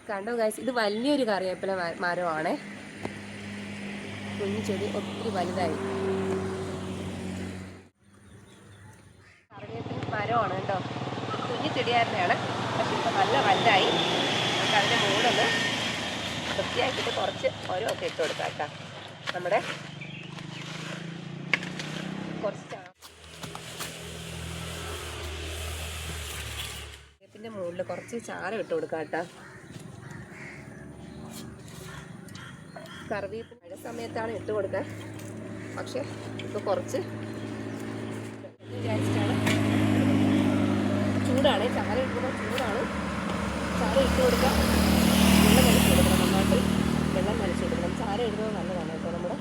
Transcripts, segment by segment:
കണ്ടോ ഗൈസ്, ഇത് വലിയൊരു കറിവേപ്പില മരമാണ്. കുഞ്ഞു ചെടി ഒത്തിരി വലുതായി. കറിവേപ്പില മരമാണ് കേട്ടോ. കുഞ്ഞു ചെടിയായിരുന്നാണ്, പക്ഷെ ഇപ്പം നല്ല വലുതായി. നമുക്ക് അതിൻ്റെ മൂടൊന്ന് വൃത്തിയാക്കിയിട്ട് കുറച്ച് ഓരോക്കെ ഇട്ട് കൊടുക്കാം കേട്ടോ. നമ്മുടെ കുറച്ച് കറിവേപ്പിൻ്റെ മുകളിൽ കുറച്ച് ചാരം ഇട്ട് കൊടുക്കാം കേട്ടോ. കറിവേപ്പില മഴ സമയത്താണ് ഇട്ട് കൊടുക്കാൻ, പക്ഷെ ഇപ്പോൾ കുറച്ച് വിചാരിച്ചിട്ടാണ്. ചൂടാണ്, ചാരം ഇടുമ്പോൾ ചൂടാണ്. ചാരം ഇട്ട് കൊടുക്കാം, വെള്ളം നനച്ച് കൊടുക്കണം. നന്നായിട്ട് വെള്ളം നനച്ച് കൊടുക്കണം. ചാരം ഇടുന്നത് നല്ലതാണ് കേട്ടോ. നമ്മുടെ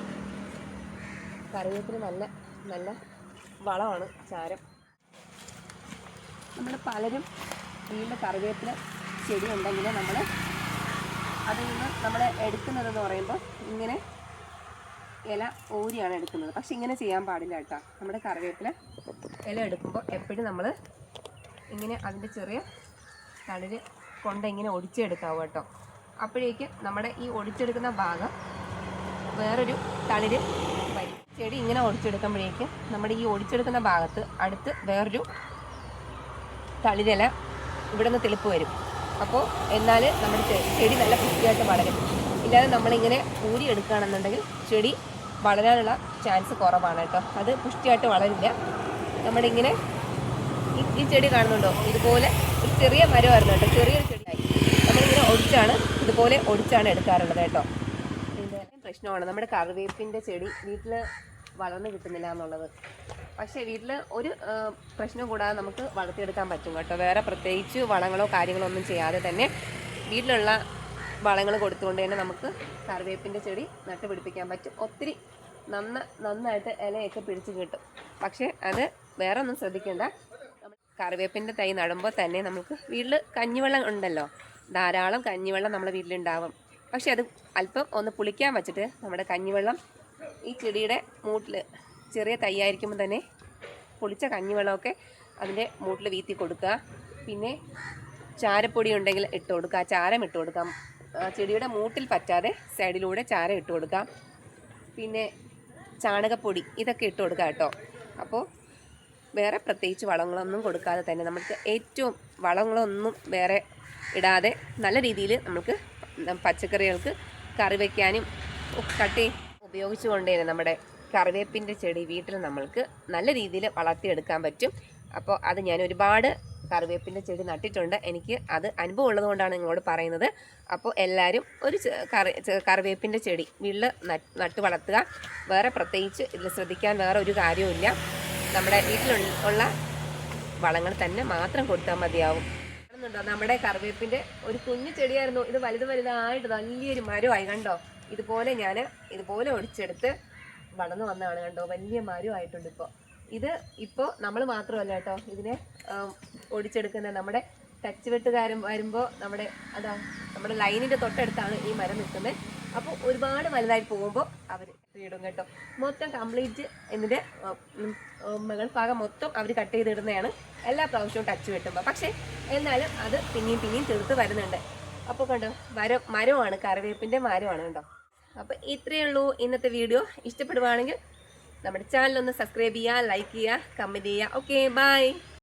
കറിവേപ്പിന് നല്ല നല്ല വളമാണ് ചാരം. നമ്മൾ പലരും വീണ്ടും കറിവേപ്പില ചെടി ഉണ്ടെങ്കിൽ നമ്മൾ അതിൽ നിന്ന് നമ്മൾ എടുക്കുന്നതെന്ന് പറയുമ്പോൾ ഇങ്ങനെ ഇല ഊരിയാണ് എടുക്കുന്നത്. പക്ഷെ ഇങ്ങനെ ചെയ്യാൻ പാടില്ല കേട്ടോ. നമ്മുടെ കറിവേപ്പില ഇല എടുക്കുമ്പോൾ എപ്പോഴും നമ്മൾ ഇങ്ങനെ അതിൻ്റെ ചെറിയ തളിര് കൊണ്ട് ഇങ്ങനെ ഒടിച്ചെടുക്കാവും കേട്ടോ. അപ്പോഴേക്ക് നമ്മുടെ ഈ ഒടിച്ചെടുക്കുന്ന ഭാഗം വേറൊരു തളിര് വരും. ചെടി ഇങ്ങനെ ഒടിച്ചെടുക്കുമ്പോഴേക്ക് നമ്മുടെ ഈ ഒടിച്ചെടുക്കുന്ന ഭാഗത്ത് അടുത്ത് വേറൊരു തളിരില ഇവിടെ നിന്ന് തെളിപ്പ് വരും. അപ്പോൾ എന്നാൽ നമ്മുടെ ചെടി നല്ല വൃത്തിയായിട്ട് വളരും. ഇല്ലാതെ നമ്മളിങ്ങനെ ഊരിയെടുക്കുകയാണെന്നുണ്ടെങ്കിൽ ചെടി വളരാനുള്ള ചാൻസ് കുറവാണ് കേട്ടോ. അത് പുഷ്ടിയായിട്ട് വളരില്ല. നമ്മുടെ ഇങ്ങനെ ഈ ചെടി കാണുന്നുണ്ടോ, ഇതുപോലെ ഒരു ചെറിയ മരമായിരുന്നു കേട്ടോ. ചെറിയൊരു ചെടിയായി നമ്മളിങ്ങനെ ഇതുപോലെ ഒടിച്ചാണ് എടുക്കാറുള്ളത് കേട്ടോ. ഇതിൻ്റെ പ്രശ്നമാണ് നമ്മുടെ കറിവേപ്പിൻ്റെ ചെടി വീട്ടിൽ വളർന്ന് കിട്ടുന്നില്ല എന്നുള്ളത്. പക്ഷേ വീട്ടിൽ ഒരു പ്രശ്നം കൂടാതെ നമുക്ക് വളർത്തിയെടുക്കാൻ പറ്റും കേട്ടോ. വേറെ പ്രത്യേകിച്ച് വളങ്ങളോ കാര്യങ്ങളോ ഒന്നും ചെയ്യാതെ തന്നെ വീട്ടിലുള്ള വളങ്ങൾ കൊടുത്തുകൊണ്ട് തന്നെ നമുക്ക് കറിവേപ്പിൻ്റെ ചെടി നട്ടുപിടിപ്പിക്കാൻ പറ്റും. ഒത്തിരി നന്നായിട്ട് ഇലയൊക്കെ പിടിച്ച് കിട്ടും. പക്ഷേ അത് വേറെ ഒന്നും ശ്രദ്ധിക്കേണ്ട. കറിവേപ്പിൻ്റെ തൈ നടുമ്പോൾ തന്നെ നമുക്ക് വീട്ടിൽ കഞ്ഞിവെള്ളം ഉണ്ടല്ലോ, ധാരാളം കഞ്ഞിവെള്ളം നമ്മുടെ വീട്ടിലുണ്ടാവും. പക്ഷെ അത് അല്പം ഒന്ന് പുളിക്കാൻ വെച്ചിട്ട് നമ്മുടെ കഞ്ഞിവെള്ളം ഈ ചെടിയുടെ മൂട്ടിൽ ചെറിയ തൈയായിരിക്കുമ്പോൾ തന്നെ പൊളിച്ച കഞ്ഞിവെള്ളമൊക്കെ അതിൻ്റെ മൂട്ടിൽ വീത്തി കൊടുക്കുക. പിന്നെ ചാരപ്പൊടി ഉണ്ടെങ്കിൽ ഇട്ട് കൊടുക്കുക, ചാരം ഇട്ട് കൊടുക്കാം. ചെടിയുടെ മൂട്ടിൽ പറ്റാതെ സൈഡിലൂടെ ചാരം ഇട്ട് കൊടുക്കാം. പിന്നെ ചാണകപ്പൊടി ഇതൊക്കെ ഇട്ട് കൊടുക്കുക കേട്ടോ. അപ്പോൾ വേറെ പ്രത്യേകിച്ച് വളങ്ങളൊന്നും കൊടുക്കാതെ തന്നെ നമുക്ക് ഏറ്റവും വളങ്ങളൊന്നും വേറെ ഇടാതെ നല്ല രീതിയിൽ നമുക്ക് പച്ചക്കറികൾക്ക് കറി വയ്ക്കാനും ഉപയോഗിച്ചുകൊണ്ട് തന്നെ നമ്മുടെ കറിവേപ്പിൻ്റെ ചെടി വീട്ടിൽ നമ്മൾക്ക് നല്ല രീതിയിൽ വളർത്തിയെടുക്കാൻ പറ്റും. അപ്പോൾ അത് ഞാൻ ഒരുപാട് കറിവേപ്പിൻ്റെ ചെടി നട്ടിട്ടുണ്ട്. എനിക്ക് അത് അനുഭവം ഉള്ളതുകൊണ്ടാണ് നിങ്ങളോട് പറയുന്നത്. അപ്പോൾ എല്ലാവരും ഒരു കറിവേപ്പിൻ്റെ ചെടി വീട്ടിൽ നട്ട് വളർത്തുക. വേറെ പ്രത്യേകിച്ച് ഇതിൽ ശ്രദ്ധിക്കാൻ വേറെ ഒരു കാര്യവുമില്ല. നമ്മുടെ വീട്ടിലുള്ള വളങ്ങൾ തന്നെ മാത്രം കൊടുത്താൽ മതിയാവും. കാണുന്നുണ്ടോ, നമ്മുടെ കറിവേപ്പിൻ്റെ ഒരു കുഞ്ഞു ചെടിയായിരുന്നു. ഇത് വലുതായിട്ട് വലിയൊരു മരമായി കണ്ടോ. ഇതുപോലെ ഒടിച്ചെടുത്ത് വളർന്നു വന്നതാണ് കണ്ടോ. വലിയ മരമായിട്ടുണ്ട്. ഇപ്പോൾ നമ്മൾ മാത്രമല്ല കേട്ടോ ഇതിനെ ഒടിച്ചെടുക്കുന്നത്. നമ്മുടെ ടച്ച് വെട്ടുകാരൻ വരുമ്പോൾ നമ്മുടെ ലൈനിൻ്റെ തൊട്ടടുത്താണ് ഈ മരം നിൽക്കുന്നത്. അപ്പോൾ ഒരുപാട് വലുതായി പോകുമ്പോൾ അവർ ഇടും കേട്ടോ. മൊത്തം കംപ്ലീറ്റ് ഇതിൻ്റെ മുകൾ ഭാഗം മൊത്തം അവർ കട്ട് ചെയ്തിടുന്നതാണ് എല്ലാ പ്രാവശ്യവും ടച്ച് വെട്ടുമ്പോൾ. പക്ഷേ എന്നാലും അത് പിന്നെയും തീർത്ത് വരുന്നുണ്ട്. അപ്പോൾ കണ്ടോ, മരമാണ്, കറിവേപ്പിൻ്റെ മരമാണ് കണ്ടോ. അപ്പോൾ ഇത്രയേ ഉള്ളൂ ഇന്നത്തെ വീഡിയോ. ഇഷ്ടപ്പെടുവാണെങ്കിൽ നമ്മുടെ ചാനലൊന്ന് സബ്സ്ക്രൈബ് ചെയ്യുക, ലൈക്ക് ചെയ്യുക, കമൻറ്റ് ചെയ്യുക. Okay, by.